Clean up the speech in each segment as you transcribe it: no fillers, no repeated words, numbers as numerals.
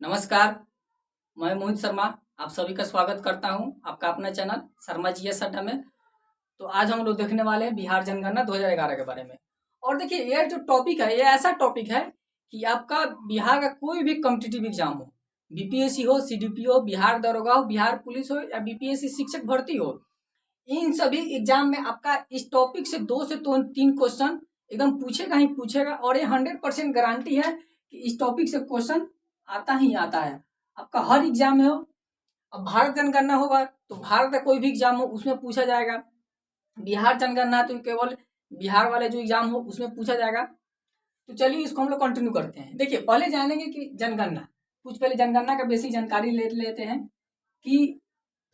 नमस्कार, मैं मोहित शर्मा आप सभी का स्वागत करता हूं आपका अपना चैनल शर्मा जीएस अड्डा में। तो आज हम लोग देखने वाले हैं बिहार जनगणना 2011 के बारे में। और देखिए ये जो टॉपिक है ये ऐसा टॉपिक है कि आपका बिहार का कोई भी कॉम्पिटिटिव एग्जाम हो, बीपीएससी हो, सीडीपी हो, बिहार दरोगा हो, बिहार पुलिस हो या बीपीएससी शिक्षक भर्ती हो, इन सभी एग्जाम में आपका इस टॉपिक से 2 से 3 क्वेश्चन एकदम पूछेगा ही पूछेगा। और ये 100% गारंटी है कि इस टॉपिक से क्वेश्चन आता ही आता है आपका हर एग्जाम में हो। अब भारत जनगणना होगा तो भारत का कोई भी एग्जाम हो उसमें पूछा जाएगा, बिहार जनगणना तो केवल बिहार वाले जो एग्जाम हो उसमें पूछा जाएगा। तो चलिए इसको हम लोग कंटिन्यू करते हैं। देखिए पहले जानेंगे कि जनगणना, कुछ पहले जनगणना का बेसिक जानकारी ले लेते हैं कि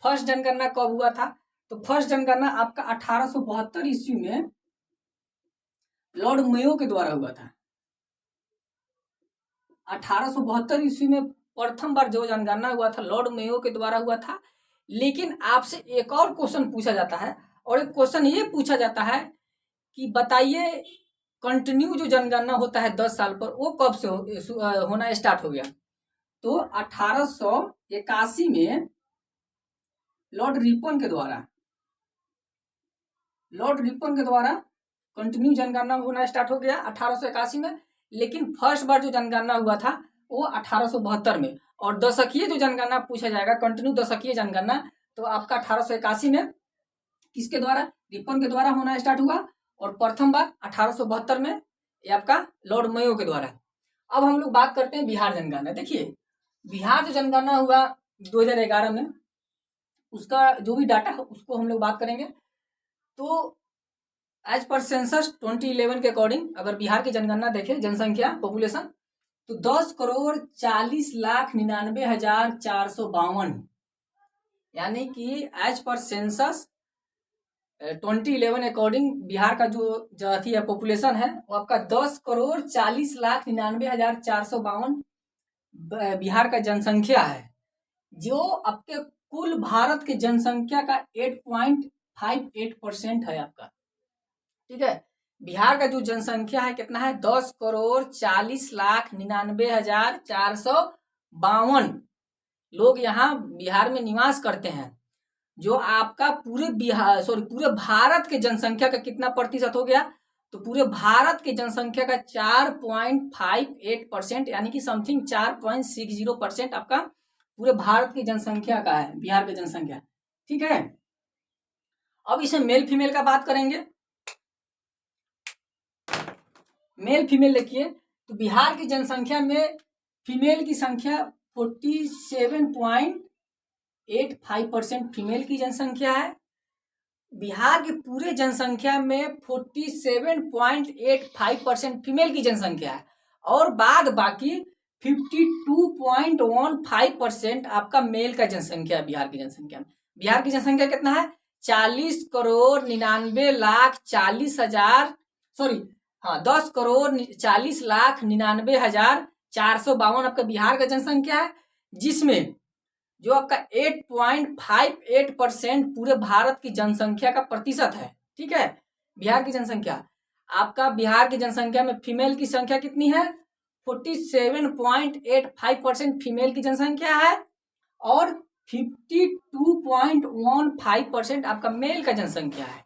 फर्स्ट जनगणना कब हुआ था। तो फर्स्ट जनगणना आपका 1872 ईस्वी में लॉर्ड मेयो के द्वारा हुआ था। 1872 ईस्वी में प्रथम बार जो जनगणना हुआ था लॉर्ड मेयो के द्वारा हुआ था। लेकिन आपसे एक और क्वेश्चन पूछा जाता है और एक क्वेश्चन ये पूछा जाता है कि बताइए कंटिन्यू जो जनगणना होता है 10 साल पर वो कब से होना स्टार्ट हो गया। तो 1881 में लॉर्ड रिपन के द्वारा कंटिन्यू जनगणना होना स्टार्ट हो गया 1881 में। लेकिन फर्स्ट बार जो जनगणना हुआ था वो 1872 में। और दशकीय जो जनगणना पूछा जाएगा, कंटिन्यू दशकीय जनगणना, तो आपका 1881 में किसके द्वारा, रिपन के द्वारा होना स्टार्ट हुआ। और प्रथम बार 1872 में ये आपका लॉर्ड मेयो के द्वारा। अब हम लोग बात करते हैं बिहार जनगणना। देखिए बिहार जो जनगणना हुआ 2011 में, उसका जो भी डाटा है उसको हम लोग बात करेंगे। तो एज पर सेंसस 2011 के अकॉर्डिंग अगर बिहार की जनगणना देखें, जनसंख्या पॉपुलेशन, तो 10,40,99,452, यानी कि as per census 2011 according Bihar का जो थी पॉपुलेशन है वो आपका 10,40,99,452 बिहार का जनसंख्या है, जो आपके कुल भारत की जनसंख्या का 8.58% है आपका। ठीक है, बिहार का जो जनसंख्या है कितना है, 10,40,99,452 लोग यहाँ बिहार में निवास करते हैं। जो आपका पूरे भारत के जनसंख्या का कितना प्रतिशत हो गया, तो पूरे भारत के जनसंख्या का 4.58%, यानी कि समथिंग 4.60% आपका पूरे भारत की जनसंख्या का है, बिहार की जनसंख्या। ठीक है, अब इसे मेल फीमेल का बात करेंगे। मेल फीमेल देखिए, तो बिहार की जनसंख्या में फीमेल की संख्या 47.85% फीमेल की जनसंख्या है। बिहार की पूरे जनसंख्या में 47.85% फीमेल की जनसंख्या है और बाद बाकी 52.15% आपका मेल का जनसंख्या है। बिहार की जनसंख्या में, बिहार की जनसंख्या कितना है, 10,40,99,452 आपका बिहार का जनसंख्या है, जिसमें जो आपका 8.58% पूरे भारत की जनसंख्या का प्रतिशत है। ठीक है, बिहार की जनसंख्या, आपका बिहार की जनसंख्या में फीमेल की संख्या कितनी है, 47.85% फीमेल की जनसंख्या है और 52.15% आपका मेल का जनसंख्या है।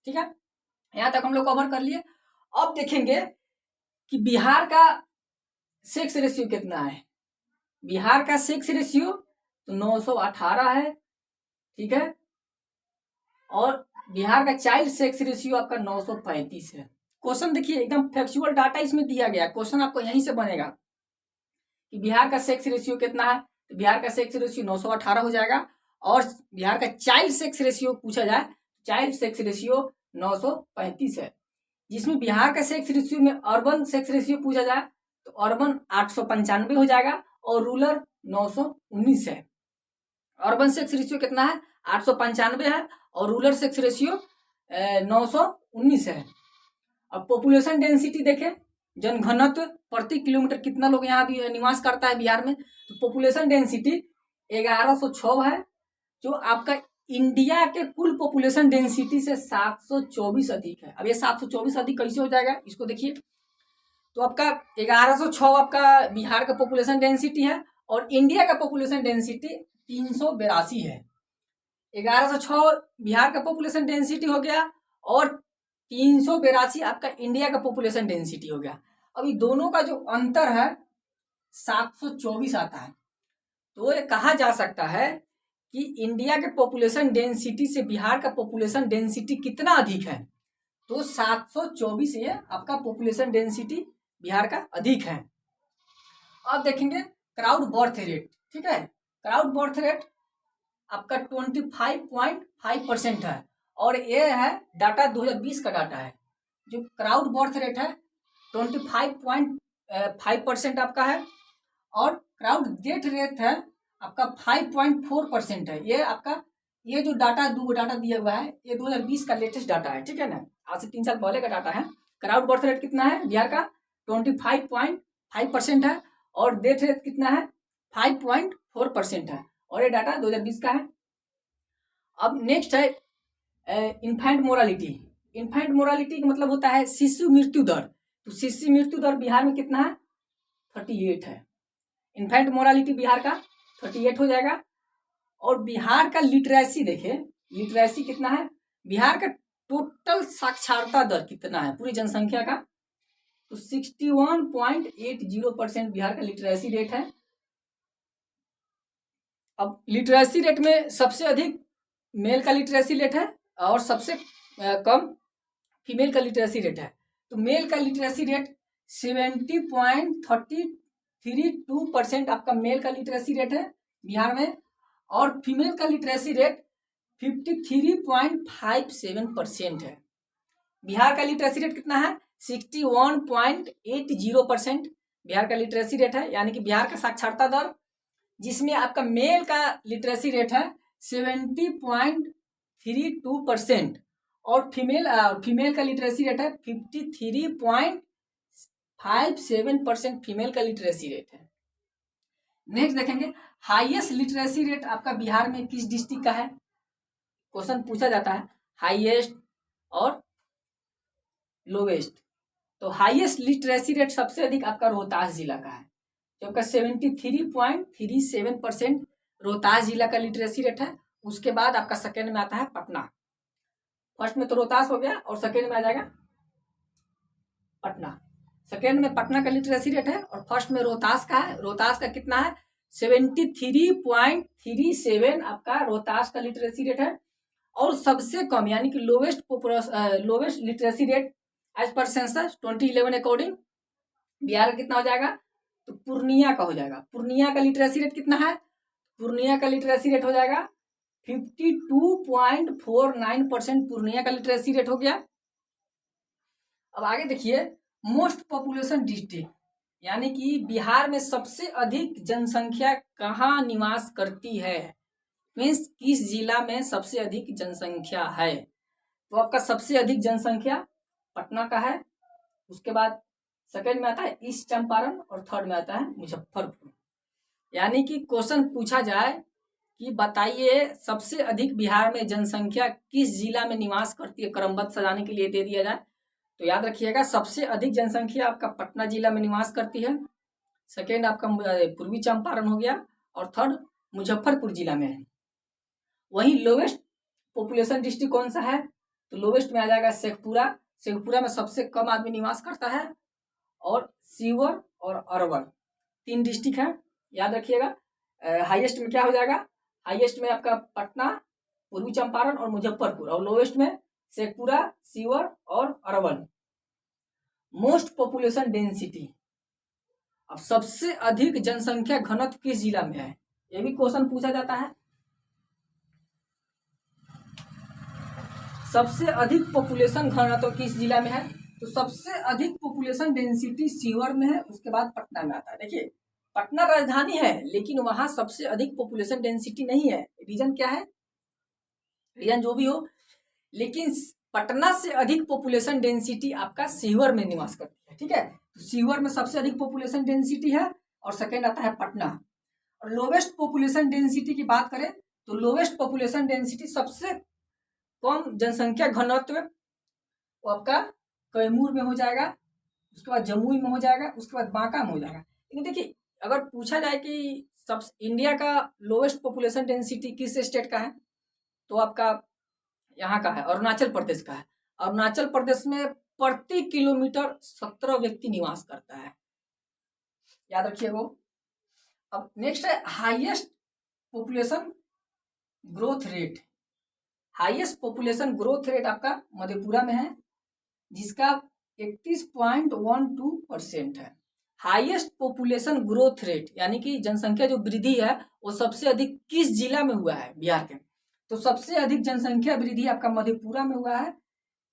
ठीक है, यहां तक हम लोग कवर कर लिए। अब देखेंगे कि बिहार का सेक्स रेशियो कितना है। बिहार का सेक्स रेशियो तो 918 है। ठीक है, और बिहार का चाइल्ड सेक्स रेशियो आपका 935 है। क्वेश्चन देखिए एकदम फैक्चुअल डाटा इसमें दिया गया, क्वेश्चन आपको यहीं से बनेगा कि बिहार का सेक्स रेशियो कितना है, तो बिहार का सेक्स रेशियो 918 हो जाएगा। और बिहार का चाइल्ड सेक्स रेशियो पूछा जाए, चाइल्ड सेक्स रेशियो 935 है, जिसमें बिहार का सेक्स रेशियो में अर्बन सेक्स रेशियो पूछा जाए तो अर्बन 895 हो जाएगा और रूरल 919 है। अर्बन सेक्स रेशियो कितना है, 895 है और रूरल सेक्स रेशियो 919 है। अब पॉपुलेशन डेंसिटी देखें, जनघनत्व प्रति किलोमीटर कितना लोग यहाँ भी निवास करता है बिहार में, तो पॉपुलेशन डेंसिटी 1106 है, जो आपका इंडिया के कुल पॉपुलेशन डेंसिटी से 724 अधिक है। अब ये 724 अधिक कैसे हो जाएगा इसको देखिए, तो आपका 1106 आपका बिहार का पॉपुलेशन डेंसिटी है और इंडिया का पॉपुलेशन डेंसिटी 382 है। 1106 बिहार का पॉपुलेशन डेंसिटी हो गया और 382 आपका इंडिया का पॉपुलेशन डेंसिटी हो गया। अभी दोनों का जो अंतर है 724 आता है। तो ये कहा जा सकता है कि इंडिया के पॉपुलेशन डेंसिटी से बिहार का पॉपुलेशन डेंसिटी कितना अधिक है, तो 724 ये आपका पॉपुलेशन डेंसिटी बिहार का अधिक है। अब देखेंगे क्राउड बर्थ रेट, ठीक है। क्राउड बर्थ रेट आपका 25.5% है और ये है डाटा 2020 का डाटा है। जो क्राउड बर्थ रेट है 25.5% आपका है और क्राउड डेथ रेट है आपका 5.4% है। ये आपका ये जो डाटा डाटा दिया हुआ है ये 2020 का लेटेस्ट डाटा है, ठीक है ना, आज से 3 साल पहले का डाटा है। क्राउड बर्थ रेट कितना है बिहार का 25.5% है और डेथ रेट कितना है 5.4% है और ये डाटा 2020 का है। अब नेक्स्ट है इन्फेंट मोरालिटी। इन्फेंट मोरालिटी का मतलब होता है शिशु मृत्यु दर। तो शिशु मृत्यु दर बिहार में कितना है 38 है। इन्फेंट मोरालिटी बिहार का 38 हो जाएगा। और बिहार का लिटरेसी देखिए, लिटरेसी कितना है बिहार का, टोटल साक्षरता दर कितना है पूरी जनसंख्या का, तो 61.80% बिहार का लिटरेसी रेट है। अब लिटरेसी रेट में सबसे अधिक मेल का लिटरेसी रेट है और सबसे कम फीमेल का लिटरेसी रेट है। तो मेल का लिटरेसी रेट 70.32% आपका मेल का लिटरेसी रेट है बिहार में और फीमेल का लिटरेसी रेट 53.57% है। बिहार का लिटरेसी रेट कितना है 61.80% बिहार का लिटरेसी रेट है, यानी कि बिहार का साक्षरता दर जिसमें आपका मेल का लिटरेसी रेट है 70.32% और फीमेल का लिटरेसी रेट है 53.57% फीमेल का लिटरेसी रेट है। नेक्स्ट देखेंगे हाईएस्ट लिटरेसी रेट आपका बिहार में किस डिस्ट्रिक्ट का है, क्वेश्चन पूछा जाता है हाईएस्ट और लोवेस्ट। तो हाईएस्ट लिटरेसी रेट सबसे अधिक आपका रोहतास जिला का है, जो आपका 73.37% रोहतास जिला का लिटरेसी रेट है। उसके बाद आपका सेकेंड में आता है पटना। फर्स्ट में तो रोहतास हो गया और सेकेंड में आ जाएगा पटना। सेकेंड में पटना का लिटरेसी रेट है और फर्स्ट में रोहतास का है। रोहतास का कितना है 73.37 आपका रोहतास का लिटरेसी रेट है। और सबसे कम यानी कि lowest literacy rate as per census 2011 according Bihar का कितना हो जाएगा, तो पूर्णिया का हो जाएगा। पूर्णिया का लिटरेसी रेट कितना है, पूर्णिया का लिटरेसी रेट हो जाएगा 52.49% पूर्णिया का लिटरेसी रेट हो गया। अब आगे देखिए मोस्ट पॉपुलेशन डिस्ट्रिक्ट, यानी कि बिहार में सबसे अधिक जनसंख्या कहाँ निवास करती है, मीन्स किस जिला में सबसे अधिक जनसंख्या है। तो आपका सबसे अधिक जनसंख्या पटना का है। उसके बाद सेकंड में आता है ईस्ट चंपारण और थर्ड में आता है मुजफ्फरपुर। यानी कि क्वेश्चन पूछा जाए कि बताइए सबसे अधिक बिहार में जनसंख्या किस जिला में निवास करती है, क्रमबद्ध सजाने के लिए दे दिया जाए तो याद रखिएगा सबसे अधिक जनसंख्या आपका पटना जिला में निवास करती है। सेकेंड आपका पूर्वी चंपारण हो गया और थर्ड मुजफ्फरपुर जिला में है। वहीं लोवेस्ट पॉपुलेशन डिस्ट्रिक्ट कौन सा है, तो लोवेस्ट में आ जाएगा शेखपुरा। शेखपुरा में सबसे कम आदमी निवास करता है और सीवर और अरवल 3 डिस्ट्रिक्ट है, याद रखिएगा। हाईएस्ट में क्या हो जाएगा, हाईएस्ट में आपका पटना, पूर्वी चंपारण और मुजफ्फरपुर और लोवेस्ट में शेखपुरा, सीवर और अरवल। मोस्ट पॉपुलेशन डेंसिटी, अब सबसे अधिक जनसंख्या घनत्व किस जिला में है, यह भी क्वेश्चन पूछा जाता है। सबसे अधिक पॉपुलेशन घनत्व किस जिला में है, तो सबसे अधिक पॉपुलेशन डेंसिटी सीवर में है, उसके बाद पटना में आता है। देखिए पटना राजधानी है लेकिन वहां सबसे अधिक पॉपुलेशन डेंसिटी नहीं है। रीजन क्या है, रीजन जो भी हो, लेकिन पटना से अधिक पॉपुलेशन डेंसिटी आपका सीवर में निवास करती है, ठीक है। तो सीवर में सबसे अधिक पॉपुलेशन डेंसिटी है और सेकेंड आता है पटना। और लोवेस्ट पॉपुलेशन डेंसिटी की बात करें तो लोवेस्ट पॉपुलेशन डेंसिटी सबसे कम जनसंख्या घनत्व वो आपका कैमूर में हो जाएगा, उसके बाद जमुई में हो जाएगा, उसके बाद बांका में हो जाएगा। लेकिन देखिए अगर पूछा जाए कि सब इंडिया का लोवेस्ट पॉपुलेशन डेंसिटी किस स्टेट का है? तो आपका यहाँ का है, अरुणाचल प्रदेश का है। अरुणाचल प्रदेश में प्रति किलोमीटर 17 व्यक्ति निवास करता है, याद रखिएगा। अब नेक्स्ट है highest population growth rate. Highest population growth rate आपका मधेपुरा में है, जिसका 31.12% है। हाईएस्ट पॉपुलेशन ग्रोथ रेट यानी कि जनसंख्या जो वृद्धि है वो सबसे अधिक किस जिला में हुआ है बिहार के? तो सबसे अधिक जनसंख्या वृद्धि आपका मधेपुरा में हुआ है।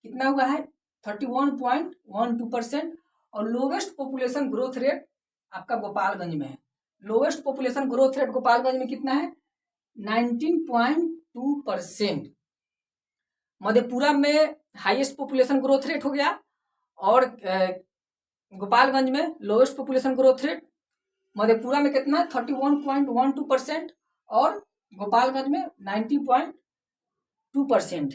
कितना हुआ है? 31.12%। और लोवेस्ट पॉपुलेशन ग्रोथ रेट आपका गोपालगंज में है। Lowest population growth rate Gopalganj में कितना है? 19.2%। मधेपुरा में हाईएस्ट पॉपुलेशन ग्रोथ रेट हो गया और गोपालगंज में lowest population growth rate. Madhepura में कितना? 31.12% और गोपालगंज में 19.2%।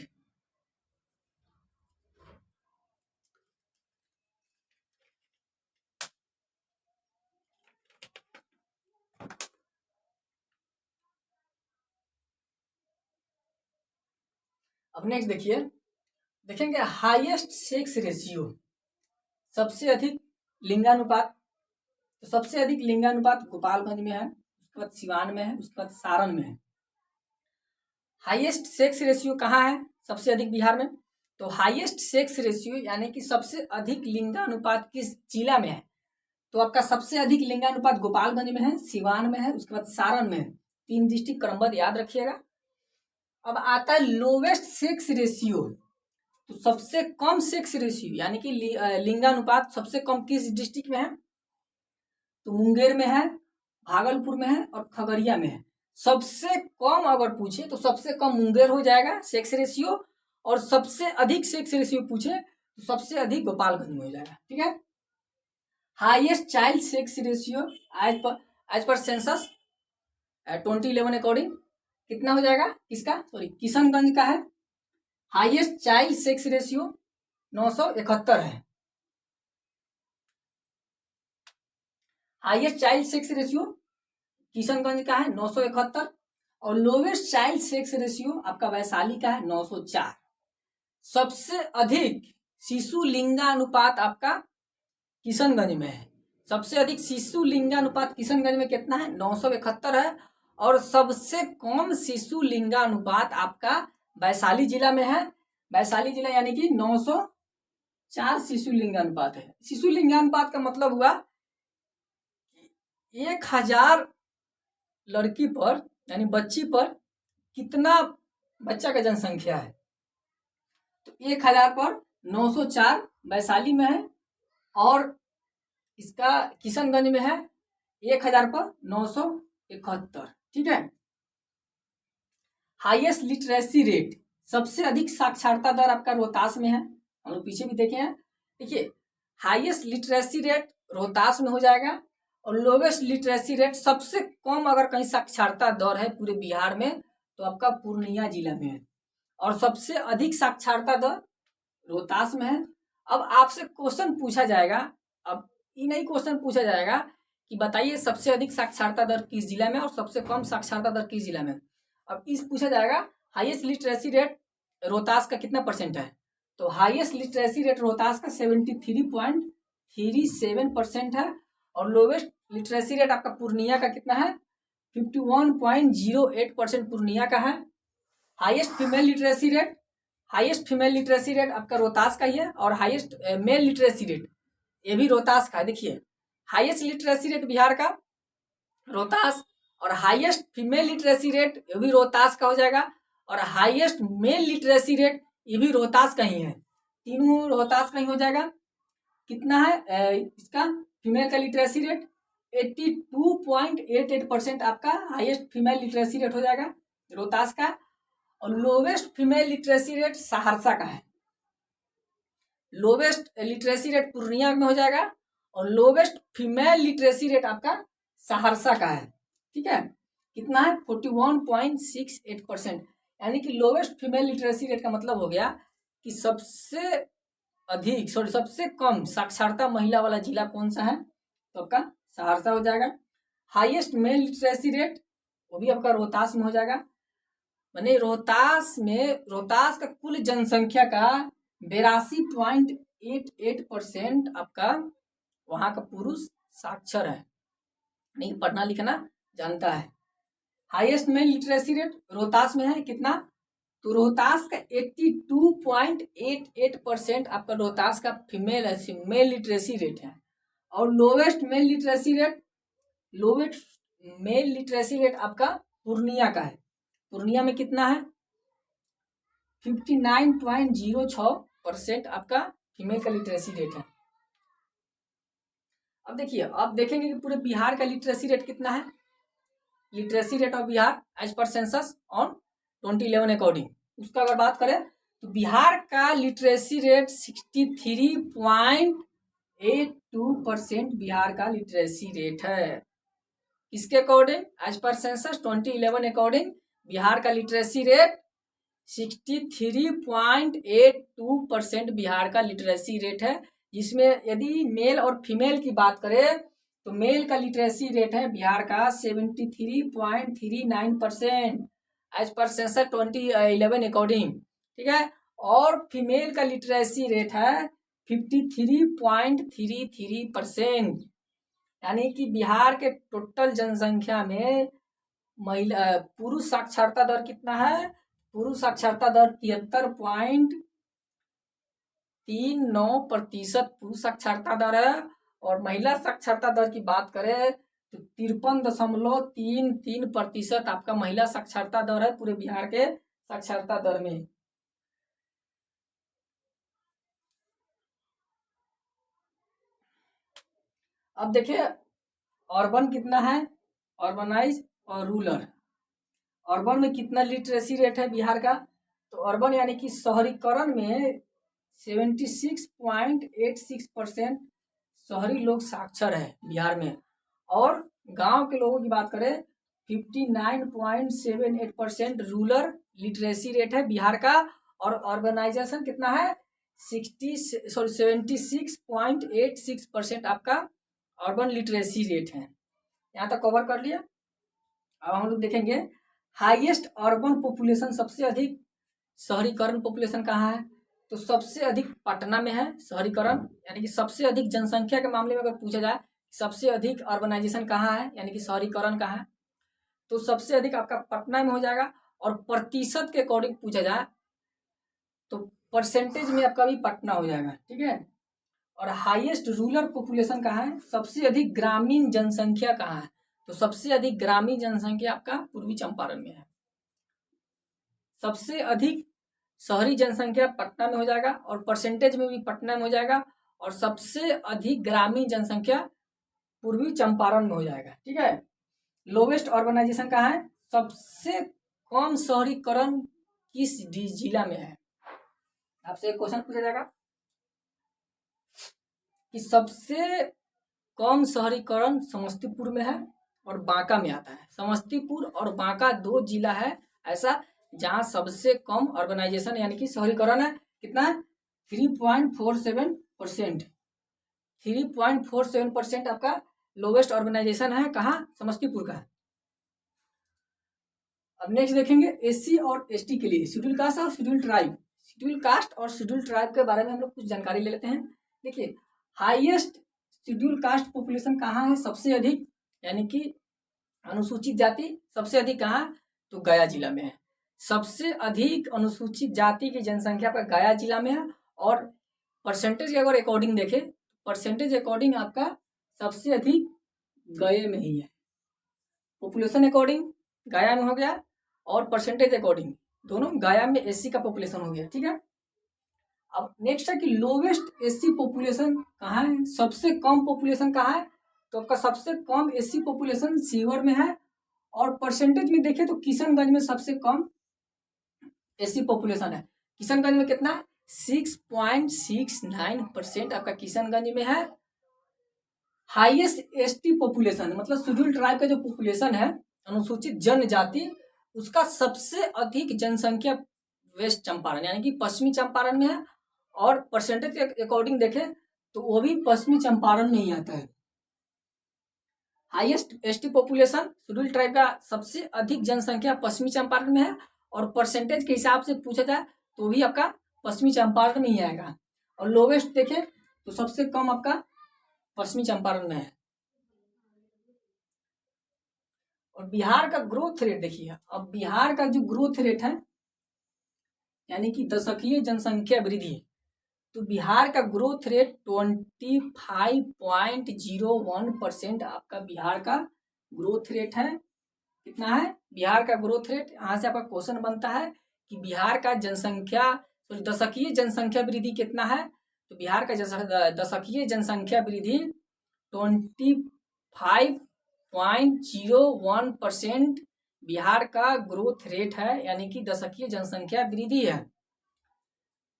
अब नेक्स्ट देखेंगे हाईएस्ट सेक्स रेशियो, सबसे अधिक लिंगानुपात। तो सबसे अधिक लिंगानुपात गोपालगंज में है, उसके बाद सिवान में है, उसके बाद सारण में है। हाईएस्ट सेक्स रेशियो कहाँ है सबसे अधिक बिहार में? तो हाईएस्ट सेक्स रेशियो यानी कि सबसे अधिक लिंगानुपात किस जिला में है? तो आपका सबसे अधिक लिंगानुपात गोपालगंज में है, सिवान में है, उसके बाद सारण में है। 3 डिस्ट्रिक्ट क्रमबद्ध याद रखिएगा। अब आता है लोवेस्ट सेक्स रेशियो। तो सबसे कम सेक्स रेशियो यानी कि लिंगानुपात सबसे कम किस डिस्ट्रिक्ट में है? तो मुंगेर में है, भागलपुर में है और खगड़िया में है। सबसे कम अगर पूछे तो सबसे कम मुंगेर हो जाएगा सेक्स रेशियो, और सबसे अधिक सेक्स रेशियो पूछे तो सबसे अधिक गोपालगंज में हो जाएगा। ठीक है। Highest child sex ratio as per census 2011 according कितना हो जाएगा? किसका? सॉरी, किशनगंज का है। हाईएस्ट चाइल्ड सेक्स रेशियो 971 है। Highest child sex ratio Kishanganj का है 971, और लोवेस्ट चाइल्ड सेक्स रेशियो आपका वैशाली का है 904। सबसे अधिक शिशु लिंगानुपात आपका किशनगंज में है। सबसे अधिक शिशु लिंगानुपात किशनगंज में कितना है? 971 है। और सबसे कम शिशु लिंगानुपात आपका वैशाली जिला में है। वैशाली जिला यानी कि 904 शिशु लिंगानुपात है। शिशु लिंगानुपात का मतलब हुआ 1000 लड़की पर यानी बच्ची पर कितना बच्चा का जनसंख्या है? तो 1000 पर 904 वैशाली में है, और इसका किशनगंज में है 1000 पर 971। ठीक है। हाईएस्ट लिटरेसी रेट, सबसे अधिक साक्षरता दर आपका रोहतास में है। हम लोग पीछे भी देखे हैं। देखिए, हाईएस्ट लिटरेसी रेट रोहतास में हो जाएगा, और लोवेस्ट लिटरेसी रेट सबसे कम अगर कहीं साक्षरता दर है पूरे बिहार में तो आपका पूर्णिया जिला में है, और सबसे अधिक साक्षरता दर रोहतास में है। अब आपसे क्वेश्चन पूछा जाएगा, अब ये नहीं क्वेश्चन पूछा जाएगा कि बताइए सबसे अधिक साक्षरता दर किस जिला में और सबसे कम साक्षरता दर किस जिला में। अब इस पूछा जाएगा हाईएस्ट लिटरेसी रेट रोहतास का कितना परसेंट है? तो हाईएस्ट लिटरेसी रेट रोहतास का 73.37% है, और लोवेस्ट लिटरेसी रेट आपका पूर्णिया का कितना है? 51.08% पूर्णिया का है। हाईएस्ट फीमेल लिटरेसी रेट आपका रोहतास का ही है, और हाईएस्ट मेल लिटरेसी रेट ये भी रोहतास का है। देखिए, हाईएस्ट लिटरेसी रेट बिहार का रोहतास, और हाईएस्ट फीमेल लिटरेसी रेट ये भी रोहतास का हो जाएगा, और हाईएस्ट मेल लिटरेसी रेट ये भी रोहतास का ही है। तीनों रोहतास का ही हो जाएगा। कितना है इसका? फीमेल का लिटरेसी रेट 82.88% आपका हाईएस्ट फीमेल लिटरेसी रेट हो जाएगा रोहतास का, और lowest female literacy rate Saharsa का है। लोवेस्ट लिटरेसी रेट पूर्णिया में हो जाएगा, और लोवेस्ट फीमेल लिटरेसी रेट आपका सहरसा का है। ठीक है। कितना है? 41.68%, यानी कि लोवेस्ट फीमेल लिटरेसी रेट का मतलब हो गया कि सबसे कम साक्षरता महिला वाला जिला कौन सा है? तो आपका सहरसा हो जाएगा। हाईएस्ट मेल लिटरेसी रेट वो भी आपका रोहतास में हो जाएगा। माने रोहतास का कुल जनसंख्या का 82.88% आपका वहां का पुरुष साक्षर है, नहीं पढ़ना लिखना जानता है। Highest mail literacy rate Rohtas में है कितना, तो रोहतास का 82.88% आपका रोहतास का मेल लिटरेसी रेट है। और लोवेस्ट मेल लिटरेसी रेट आपका पूर्णिया का है। पूर्णिया में कितना है, 59.06% आपका फीमेल का लिटरेसी रेट है। अब देखिए, अब देखेंगे कि पूरे बिहार का लिटरेसी रेट कितना है। Literacy rate of Bihar as per census on 2011 according, उसका अगर बात करें तो बिहार का लिटरेसी रेट 63.82% बिहार का लिटरेसी रेट है। किसके according, as per census 2011 according Bihar का लिटरेसी रेट 63.82% बिहार का लिटरेसी रेट है। जिसमें यदि मेल और फीमेल की बात करें तो मेल का लिटरेसी रेट है बिहार का 73.39% एज पर सेंसस 2011 अकॉर्डिंग, ठीक है। और फीमेल का लिटरेसी रेट है 53.33%। यानी कि बिहार के टोटल जनसंख्या में महिला पुरुष साक्षरता दर कितना है, पुरुष साक्षरता दर 73.39% पुरुष साक्षरता दर है। और महिला साक्षरता दर की बात करें तो 53.33% आपका महिला साक्षरता दर है पूरे बिहार के साक्षरता दर में। अब देखिए अर्बन कितना है, अर्बनाइज और रूरल। अर्बन में कितना लिटरेसी रेट है बिहार का, तो अर्बन यानी कि शहरीकरण में 76.86% शहरी लोग साक्षर है बिहार में। और गांव के लोगों की बात करें 59.78% रूरल लिटरेसी रेट है बिहार का। और अर्बनाइजेशन कितना है 76.86% आपका अर्बन लिटरेसी रेट है। यहाँ तक कवर कर लिया। अब हम लोग देखेंगे हाईएस्ट अर्बन पॉपुलेशन, सबसे अधिक शहरीकरण पॉपुलेशन कहाँ है, तो सबसे अधिक पटना में है शहरीकरण। यानी कि सबसे अधिक जनसंख्या के मामले में अगर पूछा जाए सबसे अधिक अर्बनाइजेशन कहाँ है यानी कि शहरीकरण कहाँ है, तो सबसे अधिक आपका पटना में हो जाएगा। और प्रतिशत के अकॉर्डिंग पूछा जाए तो परसेंटेज में आपका भी पटना हो जाएगा, ठीक है। और हाईएस्ट रूरल पॉपुलेशन कहाँ है, सबसे अधिक ग्रामीण जनसंख्या कहाँ है, तो सबसे अधिक ग्रामीण जनसंख्या आपका पूर्वी चंपारण में है। सबसे अधिक शहरी जनसंख्या पटना में हो जाएगा और परसेंटेज में भी पटना में हो जाएगा। और सबसे अधिक ग्रामीण जनसंख्या पूर्वी चंपारण में हो जाएगा, ठीक है। लोवेस्ट अर्बनाइजेशन कहाँ है, सबसे कम शहरीकरण किस जिला में है। आपसे एक क्वेश्चन पूछा जाएगा कि सबसे कम शहरीकरण समस्तीपुर में है और बांका में आता है। समस्तीपुर और बांका 2 जिला है ऐसा जहां सबसे कम अर्बनाइजेशन यानी कि शहरीकरण है। कितना है 3.47%। 3.47% आपका लोवेस्ट अर्बनाइजेशन है कहाँ, समस्तीपुर का। अब नेक्स्ट देखेंगे एससी और एसटी के लिए शेड्यूल कास्ट और शेड्यूल ट्राइब। शेड्यूल कास्ट और शेड्यूल ट्राइब के बारे में हम लोग कुछ जानकारी ले लेते हैं। देखिए हाईएस्ट शेड्यूल कास्ट पॉपुलेशन कहाँ है, सबसे अधिक यानी कि अनुसूचित जाति सबसे अधिक कहाँ, तो गया जिला में है। सबसे अधिक अनुसूचित जाति की जनसंख्या पर गया जिला में है। और परसेंटेज के अगर अकॉर्डिंग देखें, परसेंटेज अकॉर्डिंग आपका सबसे अधिक गया में ही है। पॉपुलेशन अकॉर्डिंग गया में हो गया और परसेंटेज अकॉर्डिंग दोनों गया में एससी का पॉपुलेशन हो गया, ठीक है। अब नेक्स्ट है कि लोवेस्ट एससी पॉपुलेशन कहाँ है, सबसे कम पॉपुलेशन कहाँ है, तो आपका सबसे कम एससी पॉपुलेशन सीवर में है। और परसेंटेज में देखें तो किशनगंज में सबसे कम एससी पॉपुलेशन है। किशनगंज में कितना है 6.69% आपका किशनगंज में है। हाईएस्ट एसटी पॉपुलेशन मतलब शेड्यूल ट्राइब का जो पॉपुलेशन है अनुसूचित जनजाति उसका सबसे अधिक जनसंख्या वेस्ट चंपारण यानी कि पश्चिमी चंपारण में है। और परसेंटेज के अकॉर्डिंग देखें तो वो भी पश्चिमी चंपारण में ही आता है। Highest ST population schedule tribe का सबसे अधिक जनसंख्या पश्चिमी चंपारण में है, और परसेंटेज के हिसाब से पूछा जाए तो भी आपका पश्चिमी चंपारण में ही आएगा, और लोवेस्ट देखें तो सबसे कम आपका पश्चिमी चंपारण में है। और बिहार का ग्रोथ रेट देखिए, अब बिहार का जो ग्रोथ रेट है यानी कि दशकीय जनसंख्या वृद्धि, तो बिहार का ग्रोथ रेट 25.01% आपका बिहार का ग्रोथ रेट है। कितना है बिहार का ग्रोथ रेट? यहाँ से आपका क्वेश्चन बनता है कि बिहार का जनसंख्या दशकीय जनसंख्या वृद्धि कितना है, तो बिहार का दशकीय जनसंख्या वृद्धि 25.01% बिहार का ग्रोथ रेट है, यानी कि दशकीय जनसंख्या वृद्धि है।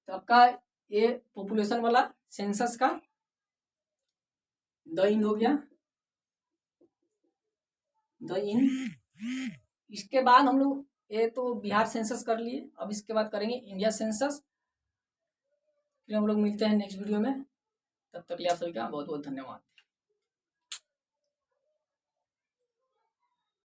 तो आपका ये पॉपुलेशन वाला सेंसस का द इन हो गया, द इन। इसके बाद हम लोग ये तो बिहार सेंसस कर लिए, अब इसके बाद करेंगे इंडिया सेंसस। फिर हम लोग मिलते हैं नेक्स्ट वीडियो में, तब तक के लिए आप सभी का बहुत बहुत धन्यवाद।